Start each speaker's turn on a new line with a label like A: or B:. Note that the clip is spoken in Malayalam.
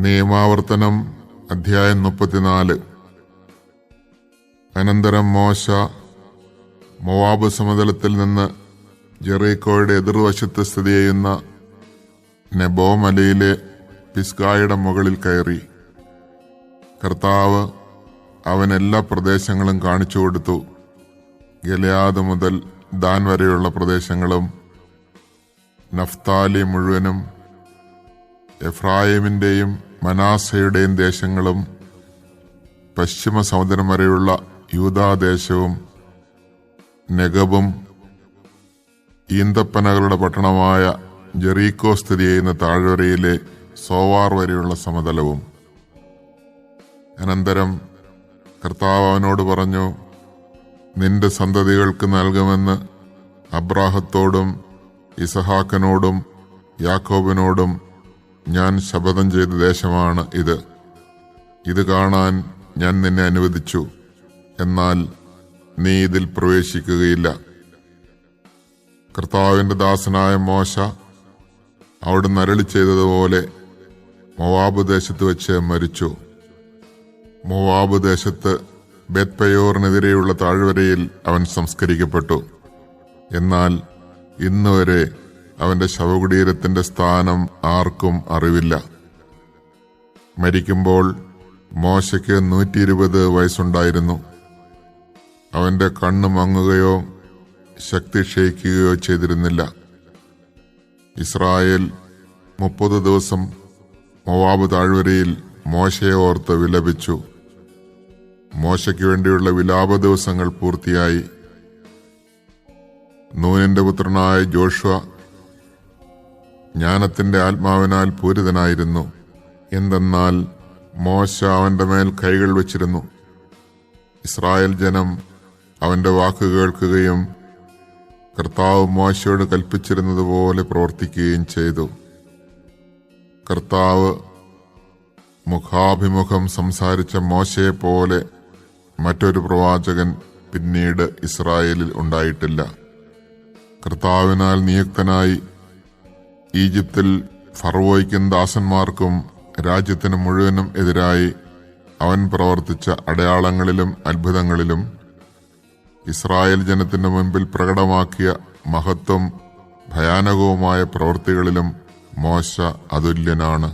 A: നിയമാവർത്തനം അധ്യായം 34. അനന്തരം മോശ മോവാബ് സമതലത്തിൽ നിന്ന് ജെറീക്കോയുടെ എതിർവശത്ത് സ്ഥിതി ചെയ്യുന്ന നെബോ മലയിലെ പിസ്ഗായുടെ മുകളിൽ കയറി. കർത്താവ് അവൻ എല്ലാ പ്രദേശങ്ങളും കാണിച്ചു കൊടുത്തു. ഗിലെയാദ് മുതൽ ദാൻ വരെയുള്ള പ്രദേശങ്ങളും നഫ്താലി മുഴുവനും എഫ്രായിമിന്റെയും മനാസയുടെയും ദേശങ്ങളും പശ്ചിമ സമുദ്രം വരെയുള്ള യൂദാദേശവും നെഗബും ഈന്തപ്പനകളുടെ പട്ടണമായ ജെറീക്കോ സ്ഥിതി ചെയ്യുന്ന താഴ്വരയിലെ സോവാർ വരെയുള്ള സമതലവും. അനന്തരം കർത്താവ് അവനോട് പറഞ്ഞു, നിന്റെ സന്തതികൾക്ക് നൽകുമെന്ന് അബ്രാഹത്തോടും ഇസഹാക്കിനോടും യാക്കോബിനോടും ഞാൻ ശപഥം ചെയ്ത ദേശമാണ് ഇത്. ഇത് കാണാൻ ഞാൻ നിന്നെ അനുവദിച്ചു, എന്നാൽ നീ ഇതിൽ പ്രവേശിക്കുകയില്ല. കർത്താവിന്റെ ദാസനായ മോശ അവിടുന്ന് അരുളി ചെയ്തതുപോലെ മോവാബ് ദേശത്ത് വെച്ച് മരിച്ചു. മോവാബ് ദേശത്ത് ബേത്പയോറിനെതിരെയുള്ള താഴ്വരയിൽ അവൻ സംസ്കരിക്കപ്പെട്ടു. എന്നാൽ ഇന്നുവരെ അവന്റെ ശവകുടീരത്തിന്റെ സ്ഥാനം ആർക്കും അറിവില്ല. മരിക്കുമ്പോൾ മോശയ്ക്ക് 120 വയസ്സുണ്ടായിരുന്നു. അവന്റെ കണ്ണ് മങ്ങുകയോ ശക്തി ക്ഷയിക്കുകയോ ചെയ്തിരുന്നില്ല. ഇസ്രായേൽ 30 ദിവസം മോവാബ് താഴ്വരയിൽ മോശയെ ഓർത്ത് വിലപിച്ചു. മോശയ്ക്ക് വേണ്ടിയുള്ള വിലാപ ദിവസങ്ങൾ പൂർത്തിയായി. നൂനിന്റെ പുത്രനായ ജോഷുവ ജ്ഞാനത്തിന്റെ ആത്മാവിനാൽ പൂരിതനായിരുന്നു. എന്തെന്നാൽ മോശ അവന്റെ മേൽ കൈകൾ വച്ചിരുന്നു. ഇസ്രായേൽ ജനം അവന്റെ വാക്ക് കേൾക്കുകയും കർത്താവ് മോശയോട് കൽപ്പിച്ചിരുന്നത് പോലെ പ്രവർത്തിക്കുകയും ചെയ്തു. കർത്താവ് മുഖാഭിമുഖം സംസാരിച്ച മോശയെ പോലെ മറ്റൊരു പ്രവാചകൻ പിന്നീട് ഇസ്രായേലിൽ ഉണ്ടായിട്ടില്ല. കർത്താവിനാൽ നിയുക്തനായി ഈജിപ്തിൽ ഫറവോയ്ക്കും ദാസന്മാർക്കും രാജ്യത്തിന് മുഴുവനും എതിരായി അവൻ പ്രവർത്തിച്ച അടയാളങ്ങളിലും അത്ഭുതങ്ങളിലും ഇസ്രായേൽ ജനത്തിന്റെ മുൻപിൽ പ്രകടമാക്കിയ മഹത്വം ഭയാനകവുമായ പ്രവൃത്തികളിലും മോശ അതുല്യനാണ്.